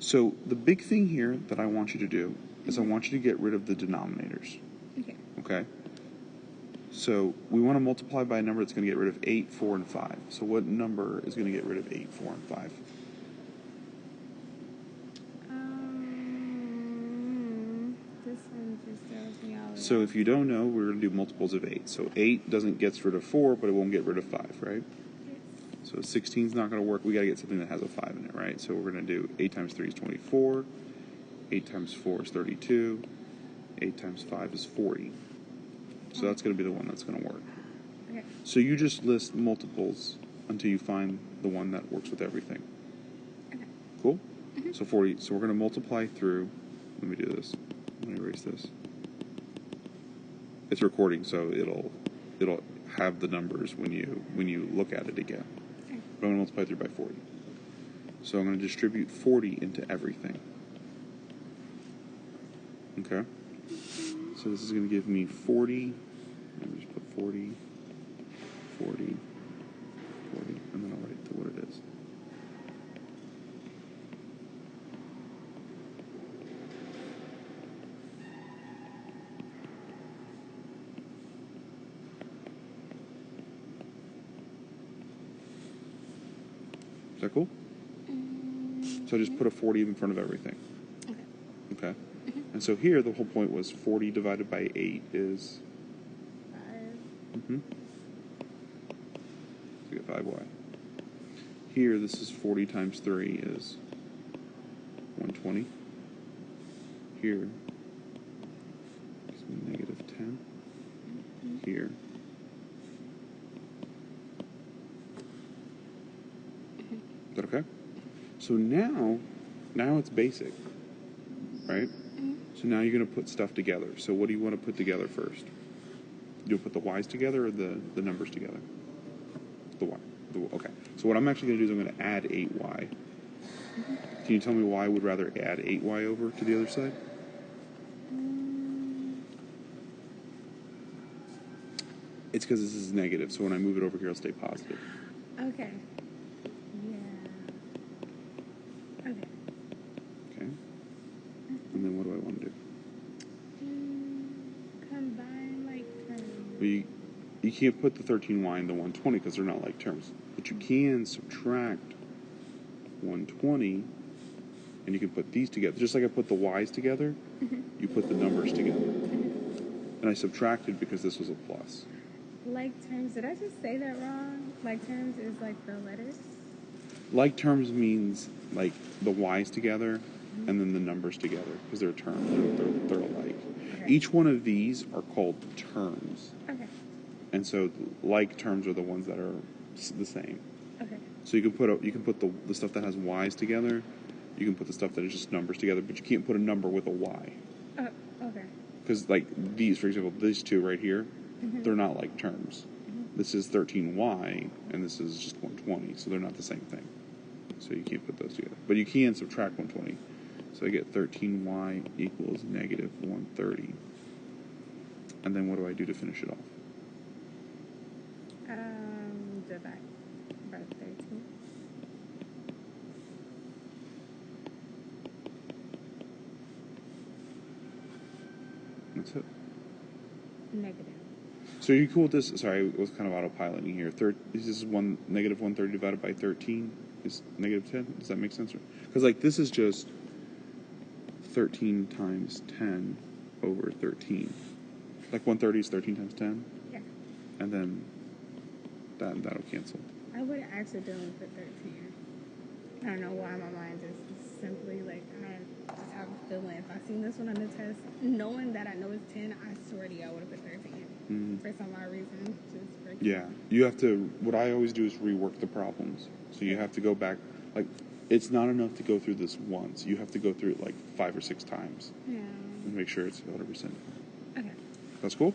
So the big thing here that I want you to do is I want you to get rid of the denominators. Okay. Okay? So we want to multiply by a number that's going to get rid of 8, 4, and 5. So what number is going to get rid of 8, 4, and 5? This one just throws me all So if you don't know, we're going to do multiples of 8. So 8 gets rid of 4, but it won't get rid of 5, right? Yes. So 16 is not going to work. We got to get something that has a 5 in it, right? So we're going to do 8 times 3 is 24. 8 times 4 is 32. 8 times 5 is 40. So that's going to be the one that's going to work. Okay. So you just list multiples until you find the one that works with everything. Okay. Cool? So 40. So we're going to multiply through. Let me do this. Let me erase this. It's recording, so it'll have the numbers when you look at it again. Okay. But I'm going to multiply through by 40. So I'm going to distribute 40 into everything. Okay? So this is going to give me 40. Let me just put 40, 40, 40, and then I'll write what it is. Is that cool? So just put a 40 in front of everything. Okay. Okay? And so here, the whole point was 40 divided by 8 is 5. So we get 5y. Here, this is 40 times 3 is 120. Here, it's negative 10. Here. Is that okay? So now it's basic, right? So now you're going to put stuff together. So what do you want to put together first? You'll put the y's together or the numbers together? The y. Okay. So what I'm actually going to do is I'm going to add 8y. Can you tell me why I would rather add 8y over to the other side? It's because this is negative, so when I move it over here, it'll stay positive. Okay. Yeah. Okay. Okay? And then what do I want to do? Combine like terms. Well, you can't put the 13y and the 120 because they're not like terms. But you can subtract 120, and you can put these together. Just like I put the y's together, you put the numbers together. And I subtracted because this was a plus. Like terms, did I just say that wrong? Like terms is like the letters? Like terms means like the y's together and then the numbers together because they're terms. They're alike. Okay. Each one of these are called terms. Okay. And so like terms are the ones that are the same. Okay. So you can put the stuff that has y's together. You can put the stuff that is just numbers together, but you can't put a number with a y. Okay. Because like these, for example, these two right here, they're not like terms. This is 13y, and this is just 120, so they're not the same thing. So you can't put those together. But you can subtract 120. So I get 13y equals negative 130. And then what do I do to finish it off? Divide by 13. That's it. Negative. So are you cool with this? Sorry, I was kind of autopiloting here. This is negative 130 divided by 13 is negative 10. Does that make sense? Because like this is just 13 times 10 over 13. Like 130 is 13 times 10. Yeah. And then that'll cancel. I would accidentally put 13. I don't know why my mind just simply like I just have a feeling if I seen this one on the test, knowing that I know it's 10, I swear to you I would have put 13 for some odd reason. Just yeah, you have to. What I always do is rework the problems. So you have to go back. Like it's not enough to go through this once. You have to go through it like 5 or 6 times. Yeah. And make sure it's 100%. Okay. That's cool.